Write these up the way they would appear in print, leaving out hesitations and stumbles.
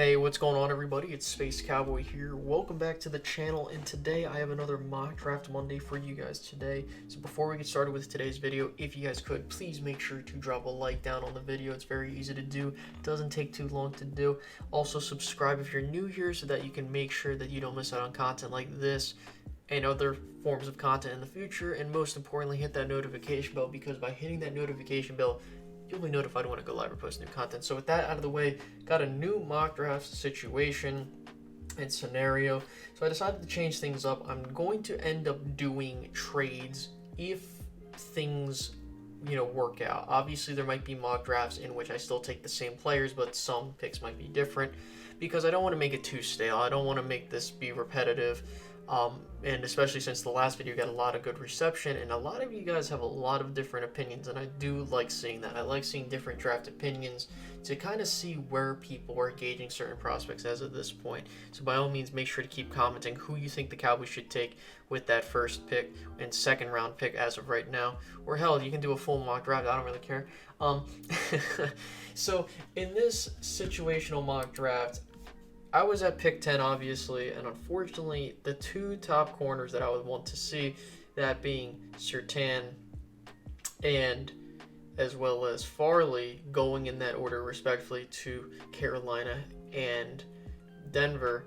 Hey, what's going on, everybody? It's Space Cowboy here. Welcome back to the channel, and today I have another mock draft Monday for you guys today. So before we get started with today's video, if you guys could, please make sure to drop a like down on the video. It's very easy to do. It doesn't take too long to do. Also, subscribe if you're new here so that you can make sure that you don't miss out on content like this and other forms of content in the future. And most importantly, hit that notification bell, because by hitting that notification bell, you'll be notified when I go live or post new content. So with that out of the way, got a new mock draft situation and scenario. So I decided to change things up. I'm going to end up doing trades if things, work out. Obviously, there might be mock drafts in which I still take the same players, but some picks might be different because I don't want to make it too stale. I don't want to make this be repetitive. And especially since the last video got a lot of good reception, and a lot of you guys have a lot of different opinions, and I do like seeing that. I like seeing different draft opinions to kind of see where people are gauging certain prospects as of this point. So by all means, make sure to keep commenting who you think the Cowboys should take with that first pick and second round pick as of right now. Or hell, you can do a full mock draft. I don't really care. So in this situational mock draft, I was at pick 10, obviously, and unfortunately, the two top corners that I would want to see, that being Surtain and as well as Farley, going in that order respectively to Carolina and Denver,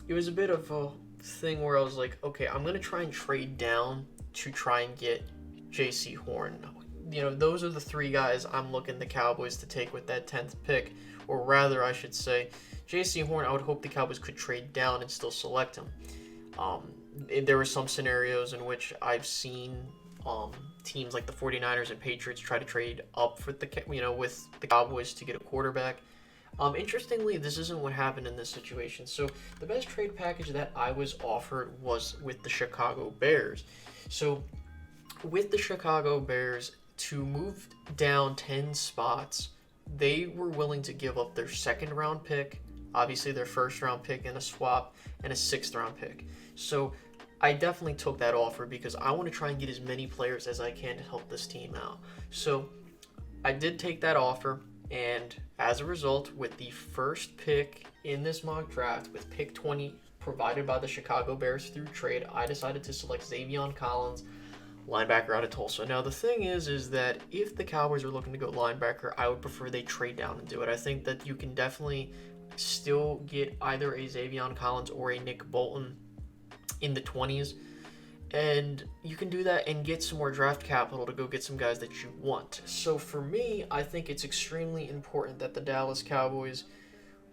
it was a bit of a thing where I was like, okay, I'm going to try and trade down to try and get J.C. Horn. Those are the three guys I'm looking the Cowboys to take with that 10th pick, or rather, I should say, J.C. Horn, I would hope the Cowboys could trade down and still select him. There were some scenarios in which I've seen teams like the 49ers and Patriots try to trade up for with the Cowboys to get a quarterback. Interestingly, this isn't what happened in this situation. So the best trade package that I was offered was with the Chicago Bears. So with the Chicago Bears, to move down 10 spots, they were willing to give up their second round pick, obviously their first round pick in a swap, and a sixth round pick. So I definitely took that offer because I want to try and get as many players as I can to help this team out. So I did take that offer, and as a result, with the first pick in this mock draft, with pick 20 provided by the Chicago Bears through trade, I decided to select Zavion Collins, linebacker out of Tulsa. Now, the thing is that if the Cowboys are looking to go linebacker, I would prefer they trade down and do it. I think that you can definitely still get either a Zavion Collins or a Nick Bolton in the 20s, and you can do that and get some more draft capital to go get some guys that you want. So for me, I think it's extremely important that the Dallas Cowboys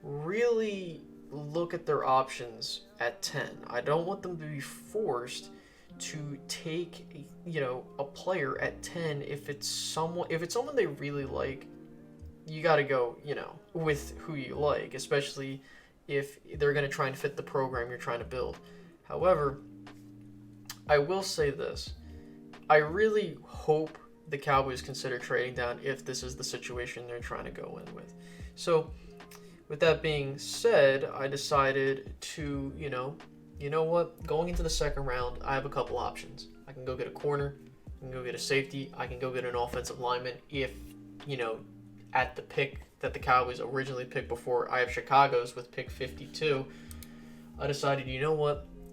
really look at their options at 10. I don't want them to be forced to take a player at 10 if it's someone they really like. You got to go with who you like, especially if they're going to try and fit the program you're trying to build. However, I will say this: I really hope the Cowboys consider trading down if this is the situation they're trying to go in with. So with that being said, I decided to going into the second round, I have a couple options. I can go get a corner, I can go get a safety, I can go get an offensive lineman if, at the pick that the Cowboys originally picked before I have Chicago's with pick 52, I decided,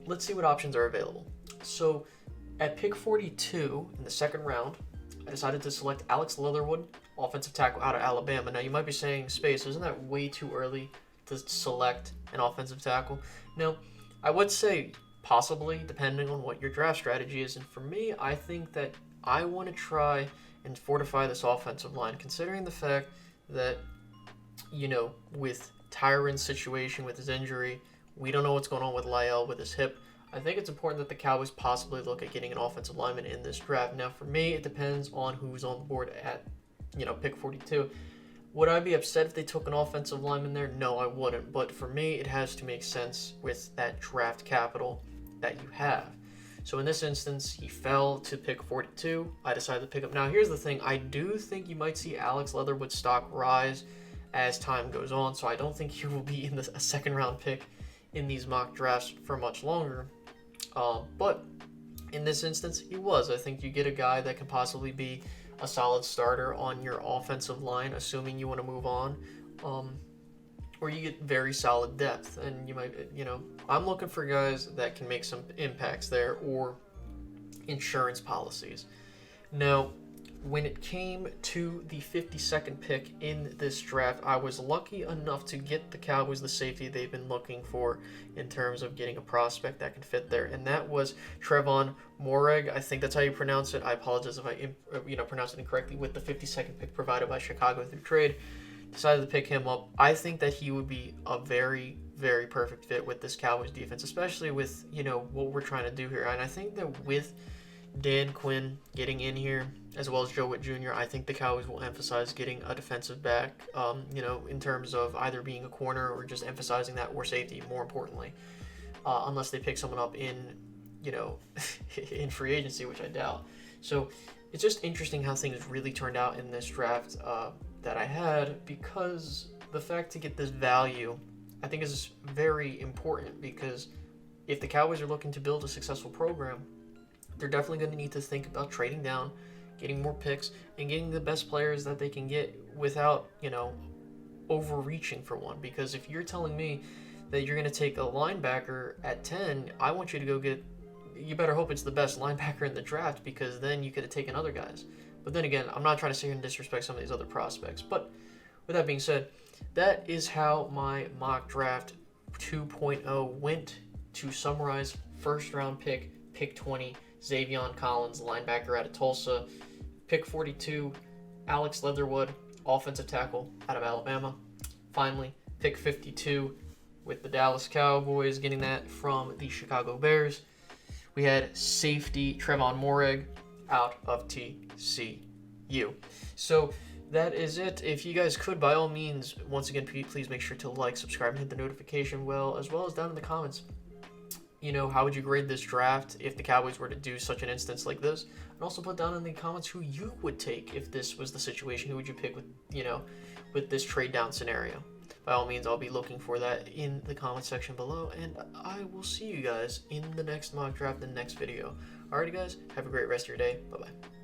let's see what options are available. So at pick 42 in the second round, I decided to select Alex Leatherwood, offensive tackle out of Alabama. Now, you might be saying, Space, isn't that way too early to select an offensive tackle? No, I would say possibly, depending on what your draft strategy is. And for me, I think that I want to try and fortify this offensive line, considering the fact that, with Tyron's situation with his injury, we don't know what's going on with Lyle with his hip. I think it's important that the Cowboys possibly look at getting an offensive lineman in this draft. Now, for me, it depends on who's on the board at, pick 42. Would I be upset if they took an offensive lineman there? No, I wouldn't. But for me, it has to make sense with that draft capital that you have. So in this instance, he fell to pick 42. I decided to pick him. Now, here's the thing. I do think you might see Alex Leatherwood's stock rise as time goes on. So I don't think he will be in a second-round pick in these mock drafts for much longer. But in this instance, he was. I think you get a guy that can possibly be a solid starter on your offensive line, assuming you want to move on. or you get very solid depth. And you might, I'm looking for guys that can make some impacts there, or insurance policies. Now, when it came to the 52nd pick in this draft, I was lucky enough to get the Cowboys the safety they've been looking for in terms of getting a prospect that can fit there, and that was Trevon Moehrig. I think that's how you pronounce it. I apologize if I pronounced it incorrectly. With the 52nd pick provided by Chicago through trade, decided to pick him up. I think that he would be a very, very perfect fit with this Cowboys defense, especially with what we're trying to do here. And I think that with Dan Quinn getting in here, as well as Joe Witt Jr., I think the Cowboys will emphasize getting a defensive back, in terms of either being a corner or just emphasizing that, or safety, more importantly, unless they pick someone up in free agency, which I doubt. So it's just interesting how things really turned out in this draft that I had, because the fact to get this value, I think, is very important, because if the Cowboys are looking to build a successful program, they're definitely going to need to think about trading down, getting more picks, and getting the best players that they can get without, overreaching for one. Because if you're telling me that you're going to take a linebacker at 10, I want you to go get, you better hope it's the best linebacker in the draft, because then you could have taken other guys. But then again, I'm not trying to sit here and disrespect some of these other prospects. But with that being said, that is how my mock draft 2.0 went. To summarize, first round pick 20, Xavion Collins, linebacker out of Tulsa. Pick 42, Alex Leatherwood, offensive tackle out of Alabama. Finally, pick 52 with the Dallas Cowboys, getting that from the Chicago Bears. We had safety Trevon Moehrig out of TCU. So that is it. If you guys could, by all means, once again, please make sure to like, subscribe, and hit the notification bell, as well as down in the comments. How would you grade this draft if the Cowboys were to do such an instance like this? And also put down in the comments who you would take if this was the situation. Who would you pick with this trade down scenario? By all means, I'll be looking for that in the comment section below, and I will see you guys in the next mock draft, the next video. Alrighty, guys, have a great rest of your day. Bye-bye.